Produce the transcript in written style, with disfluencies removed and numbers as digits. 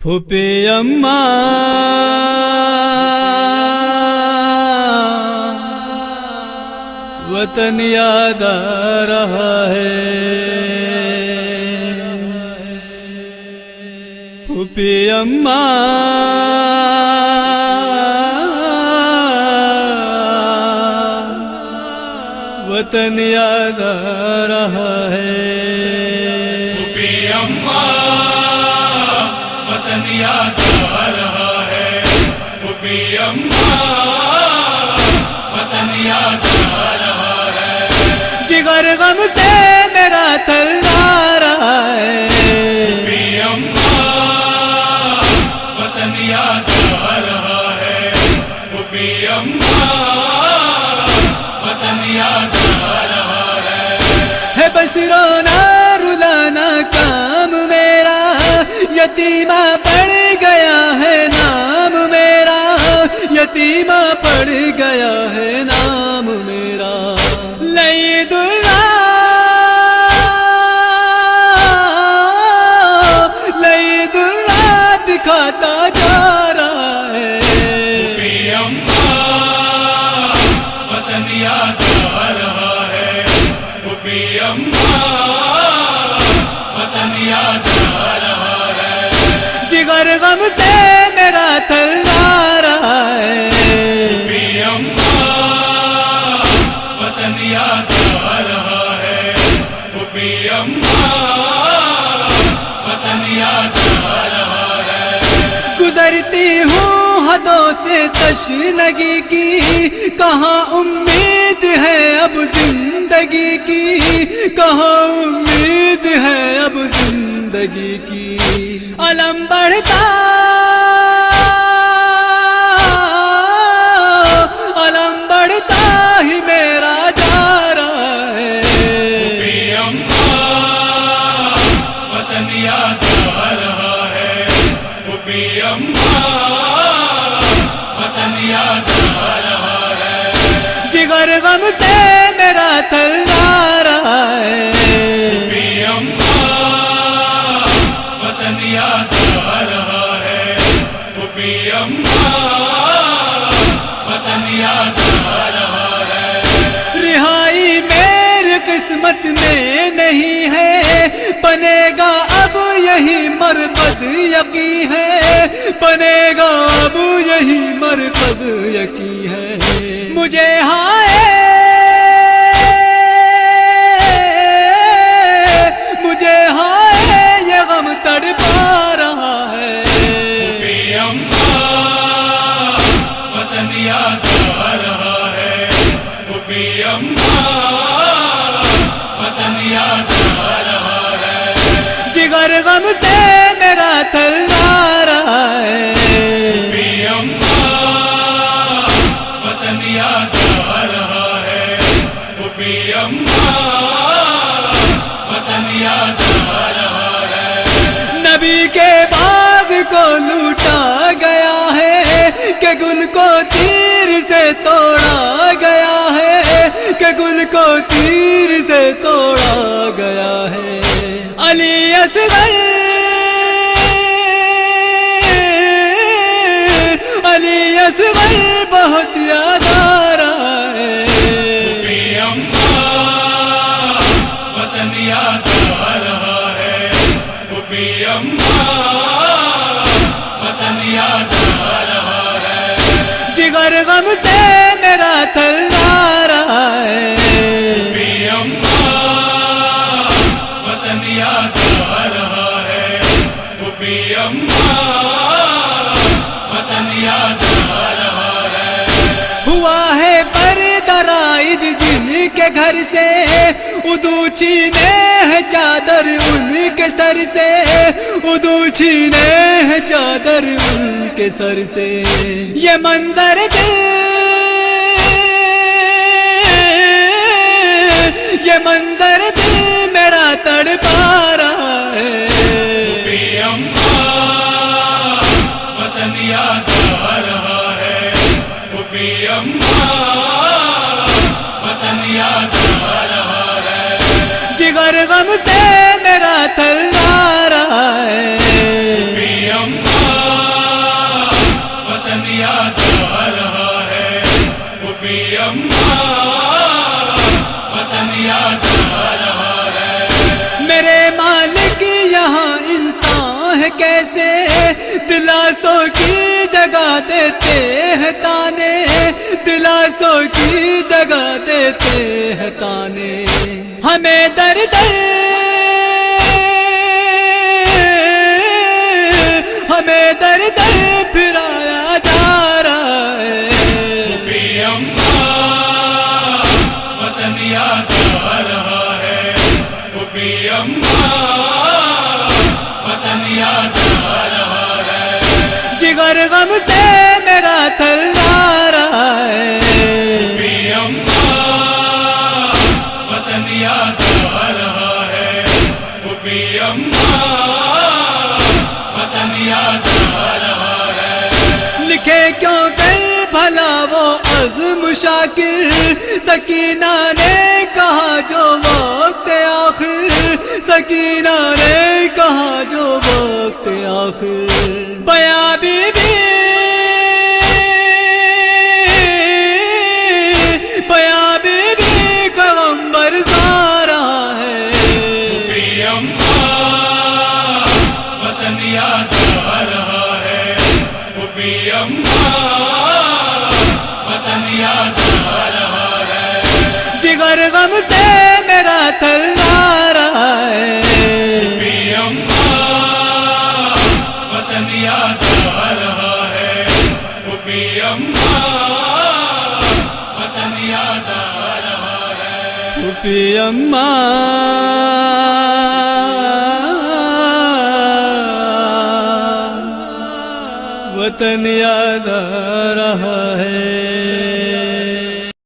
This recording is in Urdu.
پھوپھی اماں وطن یاد آ رہا ہے، پھوپھی اماں وطن یاد آ رہا ہے، پھوپھی اماں وطن یاد آ رہا ہے، پھوپھی اماں وطن یاد آ رہا ہے، جگر غم سے میرا تھرا رہا ہے، پھوپھی اماں وطن یاد آ رہا ہے، پھوپھی اماں وطن یاد آ رہا ہے بس رونا رلانا کام میرا، یتیمہ پڑ گیا ہے نام میرا، یتیمہ پڑ گیا ہے نام میرا، لید اللہ لید اللہ دکھاتا جا رہا ہے، پھوپھی اماں وطن یاد آ رہا ہے، پھوپھی اماں وطن یاد آ رہا ہے، جگر غم سے میرا تھرا رہا ہے، پھوپھی اماں وطن یاد آ رہا ہے، پھوپھی اماں وطن یاد آ رہا ہے، گزرتی ہوں حدوں سے تشنگی کی، کہاں امید ہے اب زندگی کی، کہاں امید ہے اب زندگی کی، علم بڑھتا علم بڑھتا ہی میرا جا رہا ہے، پھوپھی اماں وطن یاد آ رہا ہے، پھوپھی اماں وطن یاد آ رہا ہے، جگر غم سے میرا تھرا رہا ہے، پھوپھی اماں وطن یاد آ رہا ہے، پھوپھی اماں وطن یاد آ رہا ہے، رہائی میری قسمت میں نہیں ہے، بنے گا اب یہی مرقد یقین ہے، بنے گا اب یہی مرقد یقین ہے، مجھے ہائے مجھے ہائے یہ غم تڑپا رہا ہے، پھوپھی اماں وطن یاد آ رہا ہے، پھوپھی اماں وطن یاد آ رہا ہے، جگر غم سے میرا تھرا رہا ہے، پھوپھی اماں وطن یاد آ رہا ہے، پھوپھی اماں وطن یاد آ رہا ہے، نبی کے باغ کو لوٹا گیا ہے، کہ گل کو تیر سے توڑا گیا ہے، کہ گل کو تیر سے توڑا گیا ہے، علی اصغر علی اصغر بہت یاد آ رہا ہے، پھوپھی اماں وطن یاد آ رہا ہے، پھوپھی اماں وطن یاد آ رہا ہے، جگر غم سے میرا تھرا رہا ہے، پھوپھی اماں وطن یاد آ رہا ہے، پھوپھی اماں وطن یاد آ رہا ہے، ہوا ہے پردہ رائج جن کے گھر سے، ادو چھینے ہے چادر ان کے سر سے، ادو چھینے ہے چادر ان کے سر سے، یہ منظر دل یہ منظر دل میرا تڑپا رہا ہے، پھوپھی اماں وطن یاد آ رہا ہے، پھوپھی اماں وطن یاد آ رہا ہے، جگر غم سے میرا تھرا رہا ہے، پھوپھی اماں کیسے دلاسوں کی جگہ دیتے ہیں تانے، دلاسوں کی جگہ دیتے ہیں تانے، ہمیں در در ہمیں در در پھرایا جا رہا ہے۔ پھوپھی اماں وطن یاد آ رہا ہے، پھوپھی اماں وطن یاد آ رہا ہے، جگر غم سے میرا تھرا رہا ہے۔ پھوپھی اماں وطن یاد آ رہا ہے، پھوپھی اماں وطن یاد آ رہا ہے، لکھے کیوں کر بھلا وہ عزم شاکر، سکینہ نے کہا جو وقت آخر، سکینہ نے کہا جو وقت آخر، بیاں بی بی بیاں بی بی کا غم برسا رہا ہے۔ پھوپھی اماں وطن یاد آ رہا ہے، پھوپھی اماں وطن یاد آ رہا ہے، جگر غم سے میرا تھرا رہا ہے۔ پھوپھی اماں وطن یاد آ رہا ہے، پھوپھی اماں وطن یاد آ رہا ہے، پھوپھی اماں وطن یاد آ رہا ہے۔